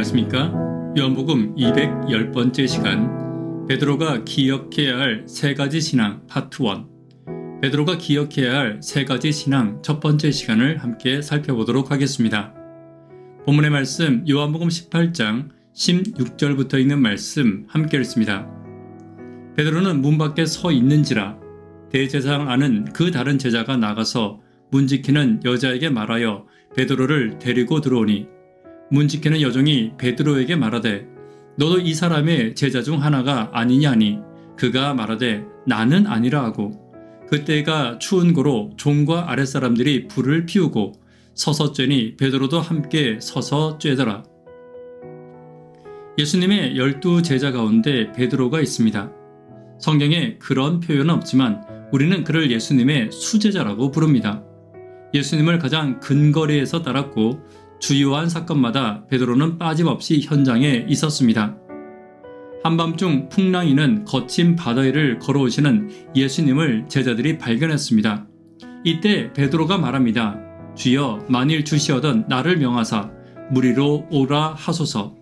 안녕하십니까? 요한복음 210번째 시간 베드로가 기억해야 할 세 가지 신앙 파트 1 베드로가 기억해야 할 세 가지 신앙 첫 번째 시간을 함께 살펴보도록 하겠습니다. 본문의 말씀 요한복음 18장 16절부터 있는 말씀 함께 읽습니다. 베드로는 문 밖에 서 있는지라 대제사장 아는 그 다른 제자가 나가서 문 지키는 여자에게 말하여 베드로를 데리고 들어오니 문 지키는 여종이 베드로에게 말하되 너도 이 사람의 제자 중 하나가 아니냐 하니 그가 말하되 나는 아니라 하고 그때가 추운 고로 종과 아랫사람들이 불을 피우고 서서 쬐니 베드로도 함께 서서 쬐더라. 예수님의 12 제자 가운데 베드로가 있습니다. 성경에 그런 표현은 없지만 우리는 그를 예수님의 수제자라고 부릅니다. 예수님을 가장 근거리에서 따랐고 주요한 사건마다 베드로는 빠짐없이 현장에 있었습니다. 한밤중 풍랑이는 거친 바다 위를 걸어오시는 예수님을 제자들이 발견했습니다. 이때 베드로가 말합니다. 주여 만일 주시어던 나를 명하사 물 위로 오라 하소서.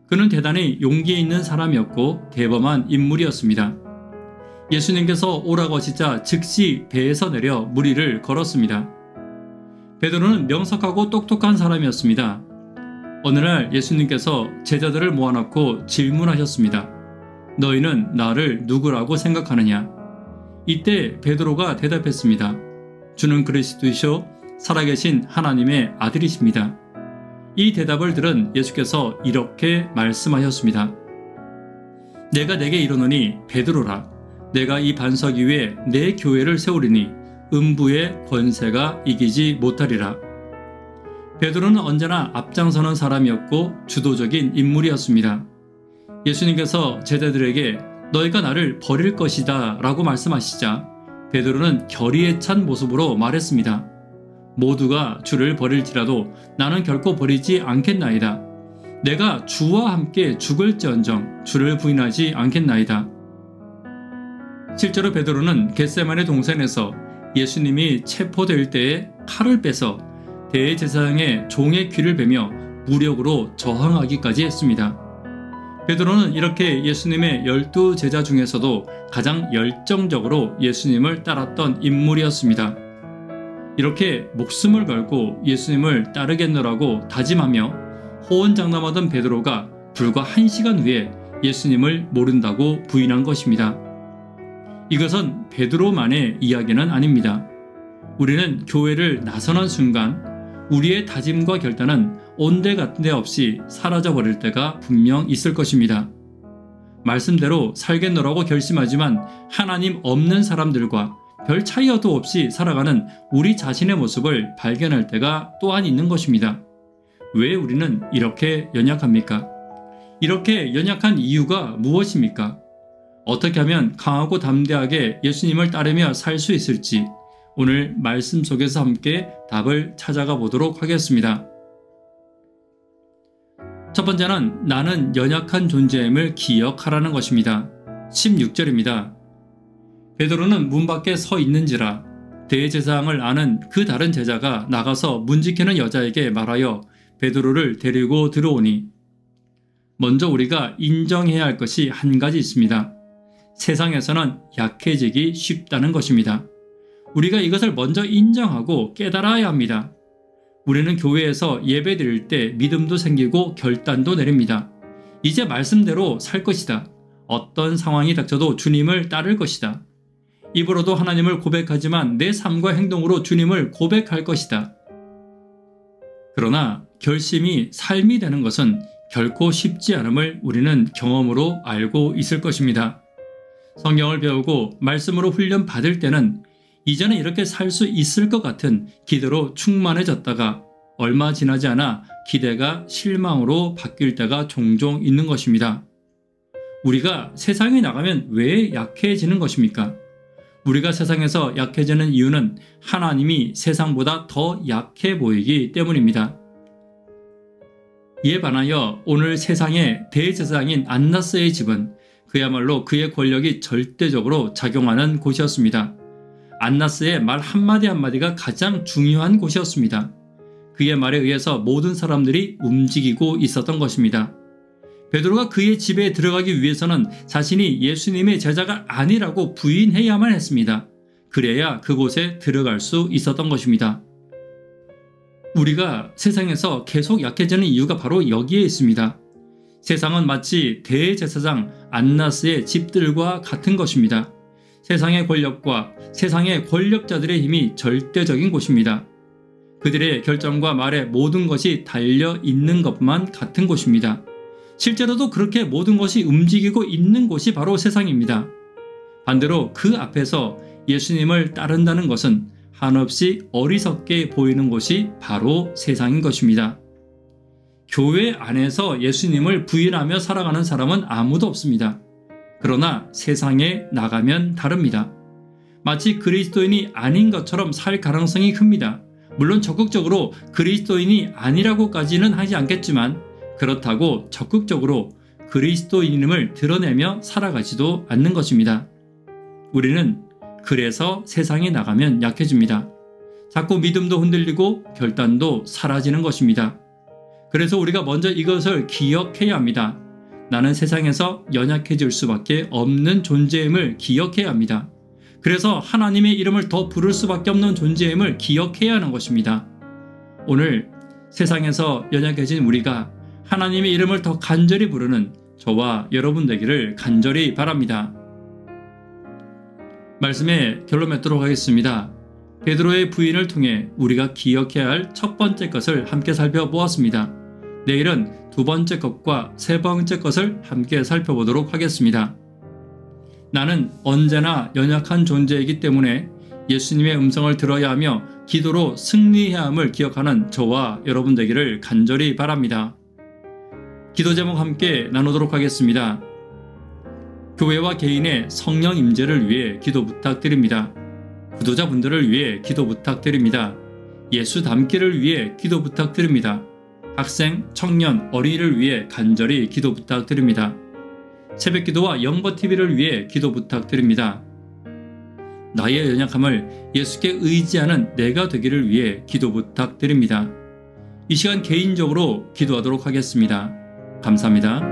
그는 대단히 용기 있는 사람이었고 대범한 인물이었습니다. 예수님께서 오라고 하시자 즉시 배에서 내려 물 위를 걸었습니다. 베드로는 명석하고 똑똑한 사람이었습니다. 어느 날 예수님께서 제자들을 모아놓고 질문하셨습니다. 너희는 나를 누구라고 생각하느냐? 이때 베드로가 대답했습니다. 주는 그리스도이시오 살아계신 하나님의 아들이십니다. 이 대답을 들은 예수께서 이렇게 말씀하셨습니다. 내가 내게 이르노니 베드로라 내가 이 반석 위에 내 교회를 세우리니 음부의 권세가 이기지 못하리라. 베드로는 언제나 앞장서는 사람이었고 주도적인 인물이었습니다. 예수님께서 제자들에게 너희가 나를 버릴 것이다 라고 말씀하시자 베드로는 결의에 찬 모습으로 말했습니다. 모두가 주를 버릴지라도 나는 결코 버리지 않겠나이다. 내가 주와 함께 죽을지언정 주를 부인하지 않겠나이다. 실제로 베드로는 겟세마네 동산에서 예수님이 체포될 때에 칼을 빼서 대제사장의 종의 귀를 베며 무력으로 저항하기까지 했습니다. 베드로는 이렇게 예수님의 12 제자 중에서도 가장 열정적으로 예수님을 따랐던 인물이었습니다. 이렇게 목숨을 걸고 예수님을 따르겠노라고 다짐하며 호언장담하던 베드로가 불과 1시간 후에 예수님을 모른다고 부인한 것입니다. 이것은 베드로만의 이야기는 아닙니다. 우리는 교회를 나서는 순간 우리의 다짐과 결단은 온데간데 없이 사라져버릴 때가 분명 있을 것입니다. 말씀대로 살겠노라고 결심하지만 하나님 없는 사람들과 별 차이도 없이 살아가는 우리 자신의 모습을 발견할 때가 또한 있는 것입니다. 왜 우리는 이렇게 연약합니까? 이렇게 연약한 이유가 무엇입니까? 어떻게 하면 강하고 담대하게 예수님을 따르며 살 수 있을지 오늘 말씀 속에서 함께 답을 찾아가 보도록 하겠습니다. 첫 번째는 나는 연약한 존재임을 기억하라는 것입니다. 16절입니다. 베드로는 문 밖에 서 있는지라 대제사장을 아는 그 다른 제자가 나가서 문 지키는 여자에게 말하여 베드로를 데리고 들어오니 먼저 우리가 인정해야 할 것이 한 가지 있습니다. 세상에서는 약해지기 쉽다는 것입니다. 우리가 이것을 먼저 인정하고 깨달아야 합니다. 우리는 교회에서 예배 드릴 때 믿음도 생기고 결단도 내립니다. 이제 말씀대로 살 것이다. 어떤 상황이 닥쳐도 주님을 따를 것이다. 입으로도 하나님을 고백하지만 내 삶과 행동으로 주님을 고백할 것이다. 그러나 결심이 삶이 되는 것은 결코 쉽지 않음을 우리는 경험으로 알고 있을 것입니다. 성경을 배우고 말씀으로 훈련 받을 때는 이전에 이렇게 살 수 있을 것 같은 기대로 충만해졌다가 얼마 지나지 않아 기대가 실망으로 바뀔 때가 종종 있는 것입니다. 우리가 세상에 나가면 왜 약해지는 것입니까? 우리가 세상에서 약해지는 이유는 하나님이 세상보다 더 약해 보이기 때문입니다. 이에 반하여 오늘 세상의 대제사장인 안나스의 집은 그야말로 그의 권력이 절대적으로 작용하는 곳이었습니다. 안나스의 말 한마디 한마디가 가장 중요한 곳이었습니다. 그의 말에 의해서 모든 사람들이 움직이고 있었던 것입니다. 베드로가 그의 집에 들어가기 위해서는 자신이 예수님의 제자가 아니라고 부인해야만 했습니다. 그래야 그곳에 들어갈 수 있었던 것입니다. 우리가 세상에서 계속 약해지는 이유가 바로 여기에 있습니다. 세상은 마치 대제사장 안나스의 집들과 같은 것입니다. 세상의 권력과 세상의 권력자들의 힘이 절대적인 곳입니다. 그들의 결정과 말에 모든 것이 달려 있는 것만 같은 곳입니다. 실제로도 그렇게 모든 것이 움직이고 있는 곳이 바로 세상입니다. 반대로 그 앞에서 예수님을 따른다는 것은 한없이 어리석게 보이는 곳이 바로 세상인 것입니다. 교회 안에서 예수님을 부인하며 살아가는 사람은 아무도 없습니다. 그러나 세상에 나가면 다릅니다. 마치 그리스도인이 아닌 것처럼 살 가능성이 큽니다. 물론 적극적으로 그리스도인이 아니라고까지는 하지 않겠지만 그렇다고 적극적으로 그리스도인임을 드러내며 살아가지도 않는 것입니다. 우리는 그래서 세상에 나가면 약해집니다. 자꾸 믿음도 흔들리고 결단도 사라지는 것입니다. 그래서 우리가 먼저 이것을 기억해야 합니다. 나는 세상에서 연약해질 수밖에 없는 존재임을 기억해야 합니다. 그래서 하나님의 이름을 더 부를 수밖에 없는 존재임을 기억해야 하는 것입니다. 오늘 세상에서 연약해진 우리가 하나님의 이름을 더 간절히 부르는 저와 여러분 되기를 간절히 바랍니다. 말씀의 결론 맺도록 하겠습니다. 베드로의 부인을 통해 우리가 기억해야 할 첫 번째 것을 함께 살펴보았습니다. 내일은 두 번째 것과 세 번째 것을 함께 살펴보도록 하겠습니다. 나는 언제나 연약한 존재이기 때문에 예수님의 음성을 들어야 하며 기도로 승리해야 함을 기억하는 저와 여러분 되기를 간절히 바랍니다. 기도 제목 함께 나누도록 하겠습니다. 교회와 개인의 성령 임재를 위해 기도 부탁드립니다. 구도자분들을 위해 기도 부탁드립니다. 예수 닮기를 위해 기도 부탁드립니다. 학생, 청년, 어린이를 위해 간절히 기도 부탁드립니다. 새벽기도와 영버TV를 위해 기도 부탁드립니다. 나의 연약함을 예수께 의지하는 내가 되기를 위해 기도 부탁드립니다. 이 시간 개인적으로 기도하도록 하겠습니다. 감사합니다.